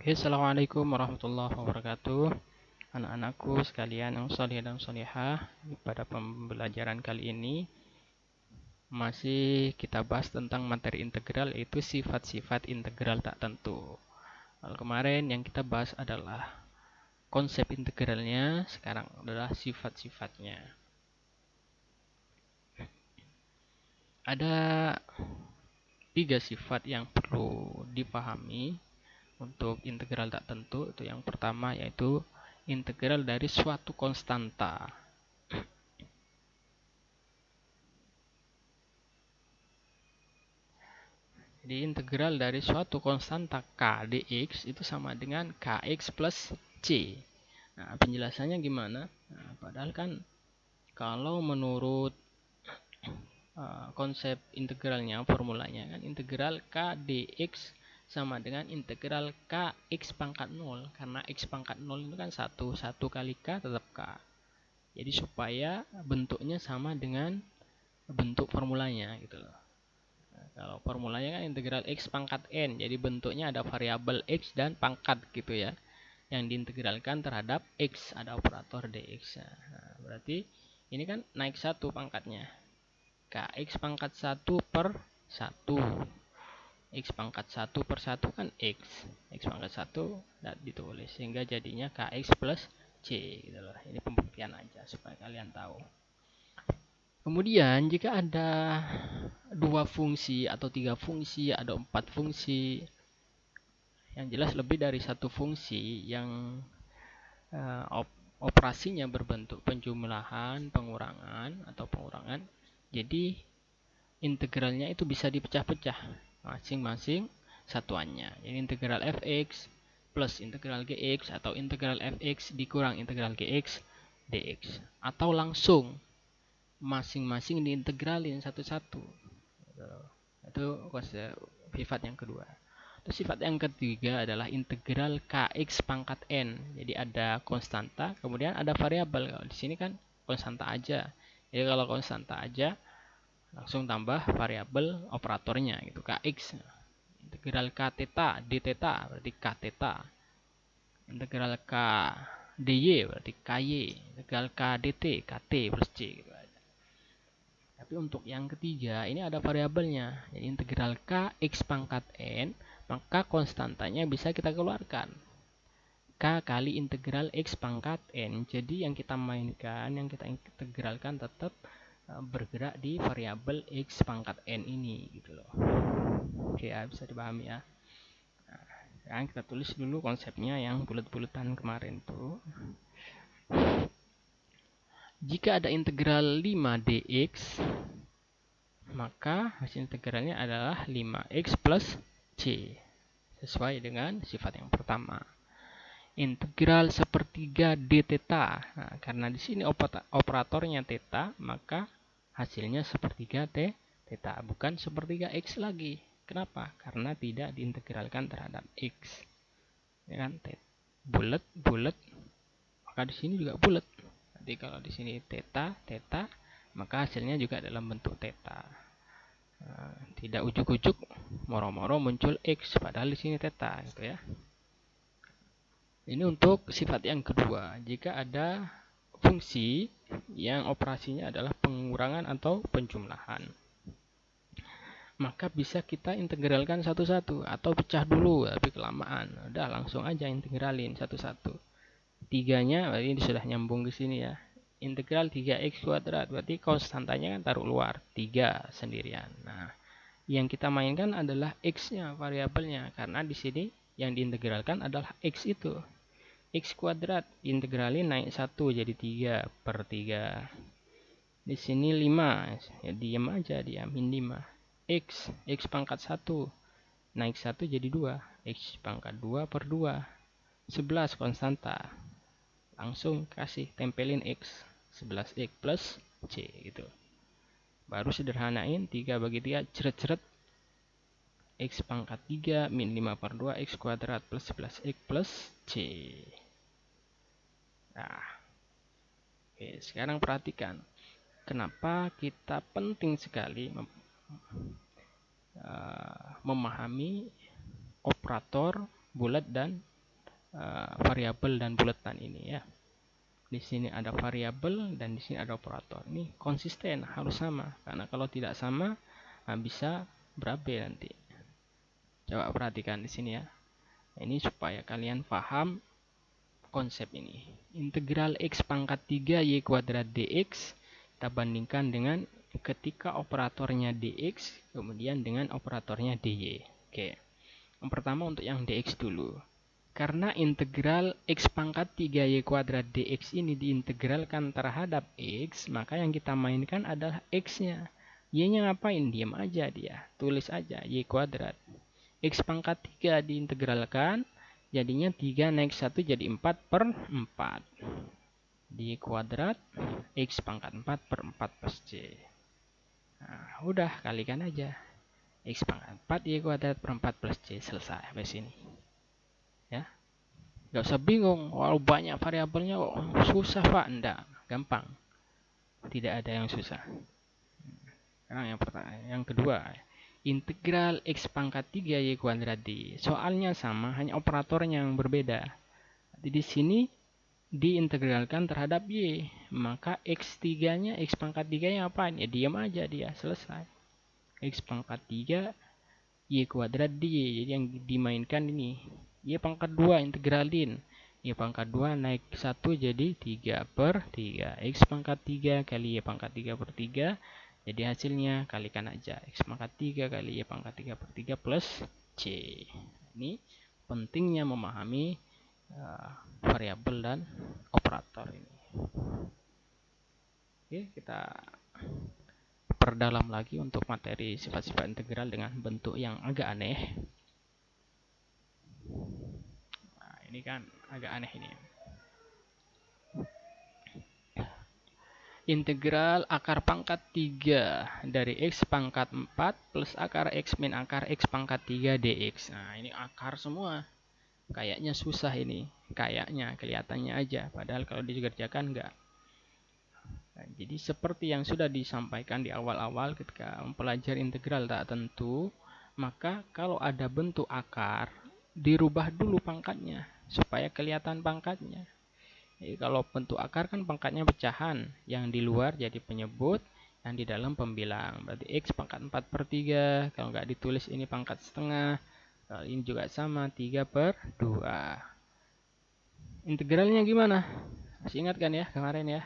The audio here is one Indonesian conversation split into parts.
Assalamualaikum warahmatullahi wabarakatuh. Anak-anakku sekalian yang salih dan salihah, pada pembelajaran kali ini masih kita bahas tentang materi integral, yaitu sifat-sifat integral tak tentu. Kalau kemarin yang kita bahas adalah konsep integralnya, sekarang adalah sifat-sifatnya. Ada 3 sifat yang perlu dipahami untuk integral tak tentu. Itu yang pertama, yaitu integral dari suatu konstanta. Jadi integral dari suatu konstanta k dx itu sama dengan kx plus c. Nah, penjelasannya gimana? Nah, padahal kan kalau menurut konsep integralnya, formulanya kan integral k dx sama dengan integral k x pangkat 0. Karena x pangkat 0 itu kan 1 kali k tetap k. Jadi supaya bentuknya sama dengan bentuk formulanya gitu loh. Nah, kalau formulanya kan integral x pangkat n, jadi bentuknya ada variabel x dan pangkat gitu ya, yang diintegralkan terhadap x, ada operator dx. Nah, berarti ini kan naik 1 pangkatnya, kx pangkat 1 per 1. X pangkat 1 per 1 kan x pangkat 1 ditulis, sehingga jadinya kx plus c gitu loh. Ini pembuktian aja supaya kalian tahu. Kemudian jika ada 2 fungsi atau 3 fungsi, ada 4 fungsi, yang jelas lebih dari 1 fungsi yang operasinya berbentuk penjumlahan, pengurangan, jadi integralnya itu bisa dipecah-pecah masing-masing satuannya. Jadi integral fx plus integral gx, atau integral fx dikurang integral gx dx, atau langsung masing-masing diintegralin satu-satu. Itu sifat yang kedua. Terus sifat yang ketiga adalah integral kx pangkat n. Jadi ada konstanta, kemudian ada variabel. Kalau di sini kan konstanta aja. Jadi kalau konstanta aja langsung tambah variabel operatornya gitu, kx. Integral k theta d theta berarti k theta. Integral k dy berarti ky. Integral k dt kt plus c gitu. Tapi untuk yang ketiga ini ada variabelnya. Jadi integral k x pangkat n, maka konstantanya bisa kita keluarkan. K kali integral x pangkat n. Jadi yang kita mainkan, yang kita integralkan tetap bergerak di variabel x pangkat n ini gitu loh. Oke ya, bisa dipahami ya. Nah, sekarang kita tulis dulu konsepnya yang bulat-bulatan kemarin tuh. Jika ada integral 5 dx, maka hasil integralnya adalah 5x plus c, sesuai dengan sifat yang pertama. Integral sepertiga d theta. Nah, karena di sini operatornya theta, maka hasilnya sepertiga t theta, bukan sepertiga x lagi. Kenapa? Karena tidak diintegralkan terhadap x. Ya kan? Bulat, maka di sini juga bulat. Jadi kalau di sini theta, maka hasilnya juga dalam bentuk theta. Tidak ujuk-ujuk moro-moro muncul x, padahal di sini theta gitu ya. Ini untuk sifat yang kedua. Jika ada fungsi yang operasinya adalah pengurangan atau penjumlahan, maka bisa kita integralkan satu-satu atau pecah dulu, tapi kelamaan. Udah langsung aja integralin satu-satu. 3-nya berarti ini sudah nyambung ke sini ya. Integral 3x kuadrat, berarti konstantanya kan taruh luar, 3 sendirian. Nah, yang kita mainkan adalah x-nya, variabelnya, karena di sini yang diintegralkan adalah x itu. X kuadrat integralin naik 1 jadi 3 per 3. Di sini 5, ya diam aja, diamin 5. X pangkat 1 naik 1 jadi 2. X pangkat 2 per 2. 11 konstanta. Langsung kasih tempelin x, 11x plus c gitu. Baru sederhanain 3 bagi 3 ceret-ceret, x pangkat 3 min 5 per 2 x kuadrat plus 11x plus c. Nah, oke, sekarang perhatikan kenapa kita penting sekali memahami operator bulat dan variabel dan buletan ini ya. Di sini ada variabel dan di sini ada operator. Ini konsisten, harus sama. Karena kalau tidak sama, bisa berabe nanti. Coba perhatikan di sini ya. Ini supaya kalian paham konsep ini. Integral x pangkat 3 y kuadrat dx kita bandingkan dengan ketika operatornya dx kemudian dengan operatornya dy. Oke. Yang pertama untuk yang dx dulu. Karena integral x pangkat 3y kuadrat dx ini diintegralkan terhadap x, maka yang kita mainkan adalah x-nya. Y-nya ngapain? Diam aja dia. Tulis aja y kuadrat. X pangkat 3 diintegralkan, jadinya 3 naik 1 jadi 4 per 4. Y kuadrat x pangkat 4 per 4 plus c. Nah, udah kalikan aja. X pangkat 4 y kuadrat per 4 plus c. Selesai sampai sini. Ya, nggak usah bingung, walau banyak variabelnya kok susah pak. Enggak, gampang, tidak ada yang susah. Sekarang yang pertama, yang kedua, integral x pangkat 3 y kuadrat d. Soalnya sama, hanya operatornya yang berbeda. Jadi di sini diintegralkan terhadap y, maka x3 nya, x pangkat 3 nya apaan? Ya diam aja dia, selesai. X pangkat 3 y kuadrat d. Jadi yang dimainkan ini y pangkat 2 integralin. Y pangkat 2 naik 1 jadi 3 per 3. X pangkat 3 kali y pangkat 3 per 3. Jadi hasilnya kalikan aja. X pangkat 3 kali y pangkat 3 per 3 plus c. Ini pentingnya memahami variabel dan operator ini. Oke, kita perdalam lagi untuk materi sifat-sifat integral dengan bentuk yang agak aneh. Nah, ini kan agak aneh ini. Integral akar pangkat 3 dari x pangkat 4 plus akar x min akar x pangkat 3 dx. Nah, ini akar semua. Kayaknya susah ini. Kayaknya, kelihatannya aja. Padahal kalau dikerjakan enggak. Nah, jadi seperti yang sudah disampaikan di awal-awal ketika mempelajari integral tak tentu, maka kalau ada bentuk akar, dirubah dulu pangkatnya supaya kelihatan pangkatnya. Jadi kalau bentuk akar kan pangkatnya pecahan, yang di luar jadi penyebut, yang di dalam pembilang. Berarti x pangkat 4 per 3, kalau nggak ditulis ini pangkat setengah, kalau ini juga sama, 3 per 2. Integralnya gimana? Masih ingat kan ya kemarin ya?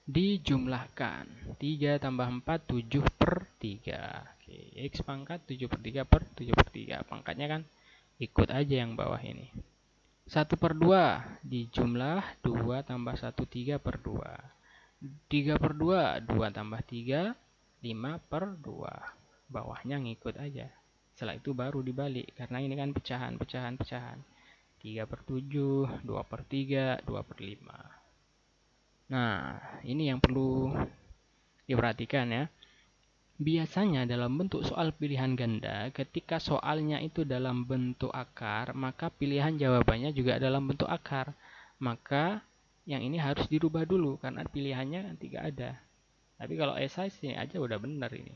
Dijumlahkan. 3 tambah 4, 7 per 3. Oke, x pangkat 7 per 3 per 7 per 3. Pangkatnya kan ikut aja yang bawah ini. 1 per 2 dijumlah 2 tambah 1 3 per 2. 3 per 2 2 tambah 3 5 per 2. Bawahnya ngikut aja. Setelah itu baru dibalik karena ini kan pecahan. 3 per 7 2 per 3 2 per 5. Nah, ini yang perlu diperhatikan ya. Biasanya dalam bentuk soal pilihan ganda, ketika soalnya itu dalam bentuk akar, maka pilihan jawabannya juga dalam bentuk akar. Maka yang ini harus dirubah dulu, karena pilihannya kan tidak ada. Tapi kalau esai sini aja udah benar ini.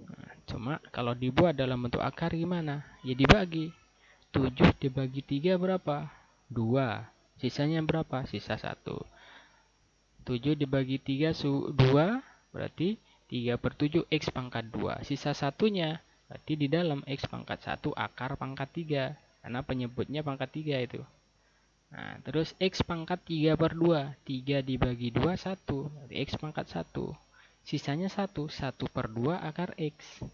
Nah, cuma kalau dibuat dalam bentuk akar gimana? Ya dibagi. 7 dibagi 3 berapa? 2. Sisanya berapa? Sisa 1. 7 dibagi 3 2, berarti 3 per 7 x pangkat 2. Sisa satunya berarti di dalam x pangkat 1 akar pangkat 3. Karena penyebutnya pangkat 3 itu. Nah, terus x pangkat 3 per 2. 3 dibagi 2, 1. Berarti x pangkat 1. Sisanya 1. 1 per 2 akar x.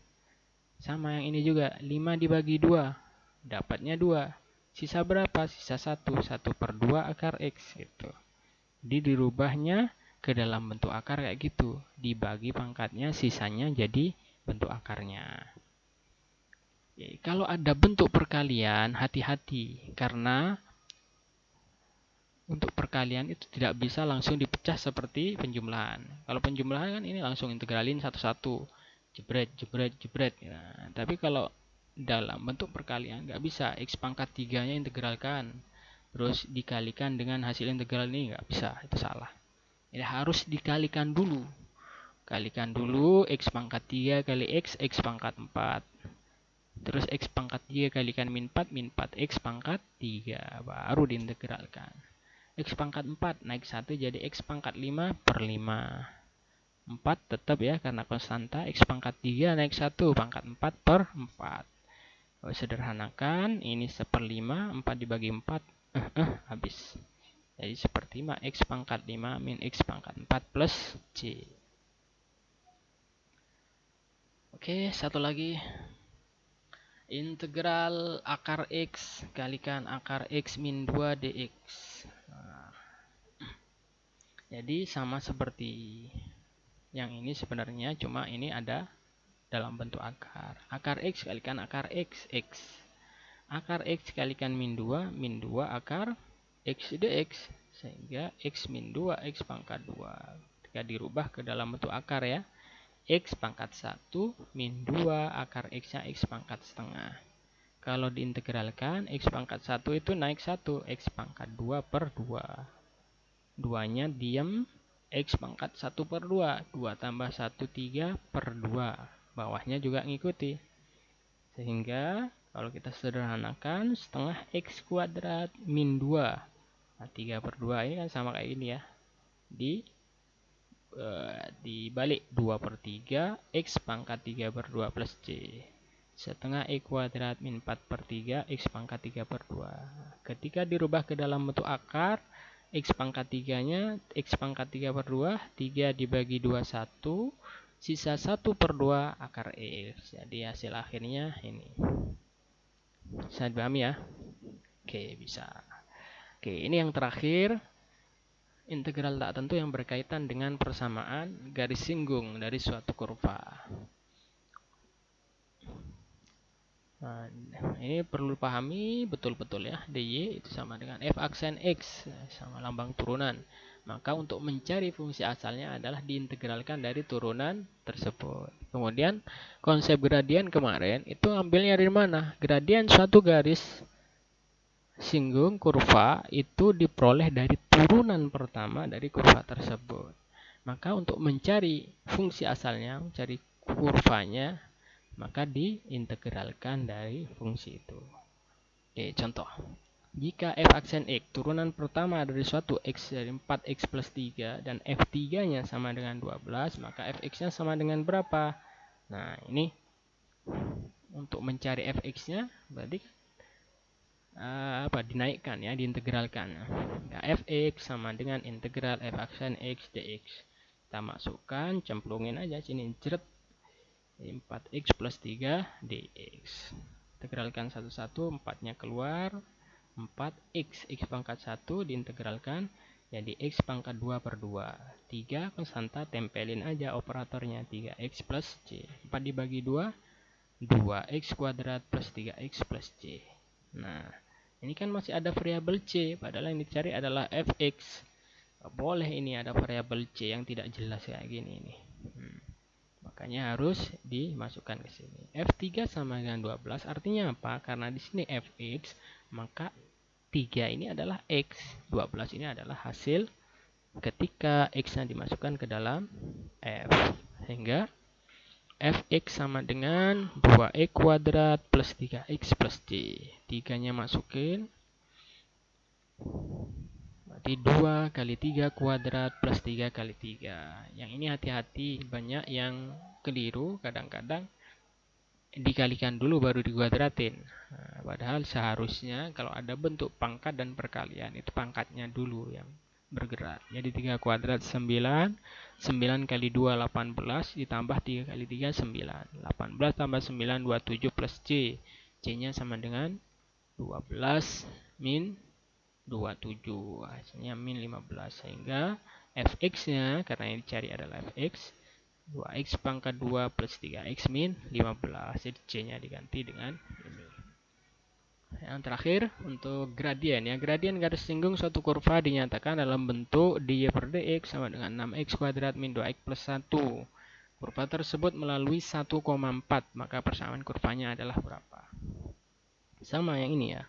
Sama yang ini juga. 5 dibagi 2. Dapatnya 2. Sisa berapa? Sisa 1. 1 per 2 akar x. Gitu. Jadi dirubahnya ke dalam bentuk akar kayak gitu. Dibagi pangkatnya, sisanya jadi bentuk akarnya. Oke, kalau ada bentuk perkalian, hati-hati. Karena untuk perkalian itu tidak bisa langsung dipecah seperti penjumlahan. Kalau penjumlahan kan ini langsung integralin satu-satu. Jebret, jebret, jebret. Nah, tapi kalau dalam bentuk perkalian nggak bisa. X pangkat 3-nya integralkan. Terus dikalikan dengan hasil integral ini nggak bisa. Itu salah. Ini harus dikalikan dulu. Kalikan dulu X pangkat 3 kali X pangkat 4. Terus X pangkat 3 kalikan min 4 X pangkat 3. Baru diintegralkan. X pangkat 4 naik 1 jadi X pangkat 5 per 5. 4 tetap ya karena konstanta. X pangkat 3 naik 1 pangkat 4 per 4. Kalau sederhanakan ini 1/5. 4 dibagi 4 habis. Jadi 1/5 X pangkat 5 min X pangkat 4 plus C. Oke, satu lagi. Integral akar X kalikan akar X min 2 dx. Nah, jadi sama seperti yang ini sebenarnya, cuma ini ada dalam bentuk akar. Akar X kalikan akar X. Akar X kalikan min 2 akar X dx. Sehingga X min 2 X pangkat 2. Ketika dirubah ke dalam bentuk akar ya. X pangkat 1 min 2 akar X-nya X pangkat setengah. Kalau diintegralkan, X pangkat 1 itu naik 1. X pangkat 2 per 2. 2-nya diam. X pangkat 1 per 2. 2 tambah 1, 3 per 2. Bawahnya juga ngikuti. Sehingga kalau kita sederhanakan, setengah X kuadrat min 2. Nah, 3 per 2 ini kan sama kayak gini ya. Dibalik 2 per 3 X pangkat 3 per 2 plus C. Setengah X kuadrat min 4 per 3 X pangkat 3 per 2. Ketika dirubah ke dalam bentuk akar, X pangkat 3-nya X pangkat 3 per 2. 3 dibagi 2 1. Sisa 1 per 2 akar X. Jadi hasil akhirnya ini. Bisa dipahami ya? Oke, bisa. Oke, ini yang terakhir. Integral tak tentu yang berkaitan dengan persamaan garis singgung dari suatu kurva. Nah, ini perlu pahami betul-betul ya. dy itu sama dengan f aksen x sama lambang turunan. Maka untuk mencari fungsi asalnya adalah diintegralkan dari turunan tersebut. Kemudian konsep gradien kemarin itu ambilnya dari mana? Gradien suatu garis singgung kurva itu diperoleh dari turunan pertama dari kurva tersebut. Maka untuk mencari fungsi asalnya, mencari kurvanya, maka diintegralkan dari fungsi itu. Oke, contoh. Jika f aksen x turunan pertama dari suatu x dari 4x plus 3 dan f3-nya sama dengan 12, maka fx-nya sama dengan berapa? Nah, ini untuk mencari fx-nya berarti dinaikkan ya, diintegralkan. Nah, fx sama dengan integral f aksen x dx. Kita masukkan, cemplungin aja sini, jeret 4x plus 3 dx. Integralkan satu-satu, 4-nya keluar, 4x x pangkat 1 diintegralkan jadi x pangkat 2 per 2. 3 konstanta, tempelin aja operatornya, 3x plus c. 4 dibagi 2, 2x kuadrat plus 3x plus c. Nah, ini kan masih ada variabel c, padahal yang dicari adalah fx. Boleh ini ada variabel c yang tidak jelas kayak gini nih. Makanya harus dimasukkan ke sini. F3 sama dengan 12 artinya apa? Karena di sini fx, maka 3 ini adalah x, 12 ini adalah hasil ketika x-nya dimasukkan ke dalam f. Sehingga fx sama dengan 2x kuadrat plus 3x plus c. 3-nya masukin. Berarti 2 kali 3 kuadrat plus 3 kali 3. Yang ini hati-hati, banyak yang keliru. Kadang-kadang dikalikan dulu baru dikuadratin. Nah, padahal seharusnya kalau ada bentuk pangkat dan perkalian, itu pangkatnya dulu yang bergerak. Jadi 3 kuadrat 9, 9 kali 2 18, ditambah 3 kali 3 9. 18 tambah 9 27 plus C. C-nya sama dengan 12 min 27. Hasilnya min 15. Sehingga fx-nya, karena yang dicari adalah fx, 2x pangkat 2 plus 3x min 15. Jadi C-nya diganti dengan ini. Yang terakhir untuk gradien ya. Gradien garis singgung suatu kurva dinyatakan dalam bentuk dy per dx sama dengan 6x kuadrat min 2x plus 1. Kurva tersebut melalui 1,4. Maka persamaan kurvanya adalah berapa? Sama yang ini ya.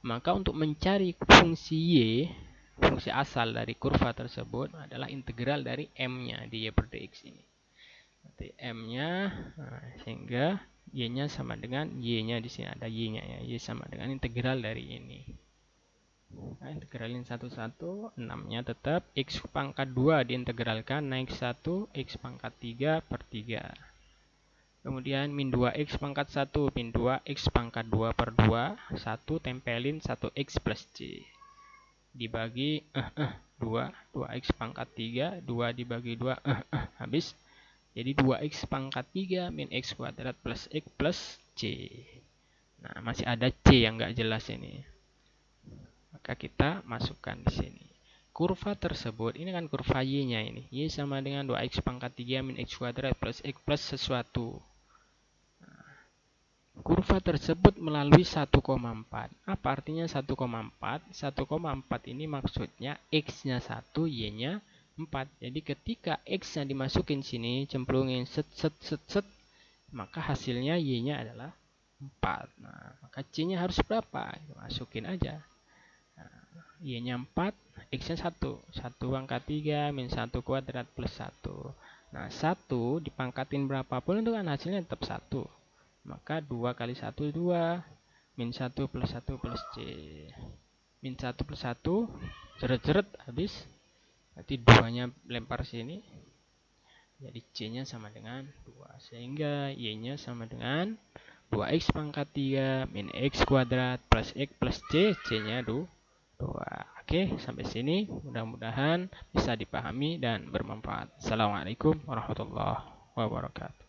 Maka untuk mencari fungsi y, fungsi asal dari kurva tersebut adalah integral dari m-nya dy per dx ini. Nanti M-nya, nah, sehingga Y-nya sama dengan Y-nya, di sini ada Y-nya ya. Y sama dengan integral dari ini. Nah, integralin satu-satu, 6-nya tetap X pangkat 2 diintegralkan naik 1, X pangkat 3 per 3. Kemudian min 2X pangkat 1, min 2X pangkat 2 per 2, 1 tempelin 1X plus C. Dibagi 2, 2X pangkat 3, 2 dibagi 2, habis. Jadi 2X pangkat 3 min X kuadrat plus X plus C. Nah, masih ada C yang nggak jelas ini. Maka kita masukkan di sini. Kurva tersebut, ini kan kurva Y-nya ini. Y sama dengan 2X pangkat 3 min X kuadrat plus X plus sesuatu. Nah, kurva tersebut melalui 1,4. Apa artinya 1,4? 1,4 ini maksudnya X-nya 1, Y-nya 4. Jadi ketika X-nya dimasukin sini, cemplungin set, maka hasilnya Y-nya adalah 4. Nah, maka C-nya harus berapa? Masukin aja. Y-nya 4, X-nya 1. 1 pangkat 3 min 1 kuadrat plus 1. Nah, 1 dipangkatin berapapun itu kan hasilnya tetap 1. Maka 2 kali 1, 2. Min 1 plus 1 plus C. Min 1 plus 1, jeret-jeret, habis. Berarti 2-nya lempar sini. Jadi C-nya sama dengan 2. Sehingga Y-nya sama dengan 2X pangkat 3 min X kuadrat plus X plus C. C-nya 2. Oke, sampai sini. Mudah-mudahan bisa dipahami dan bermanfaat. Assalamualaikum warahmatullahi wabarakatuh.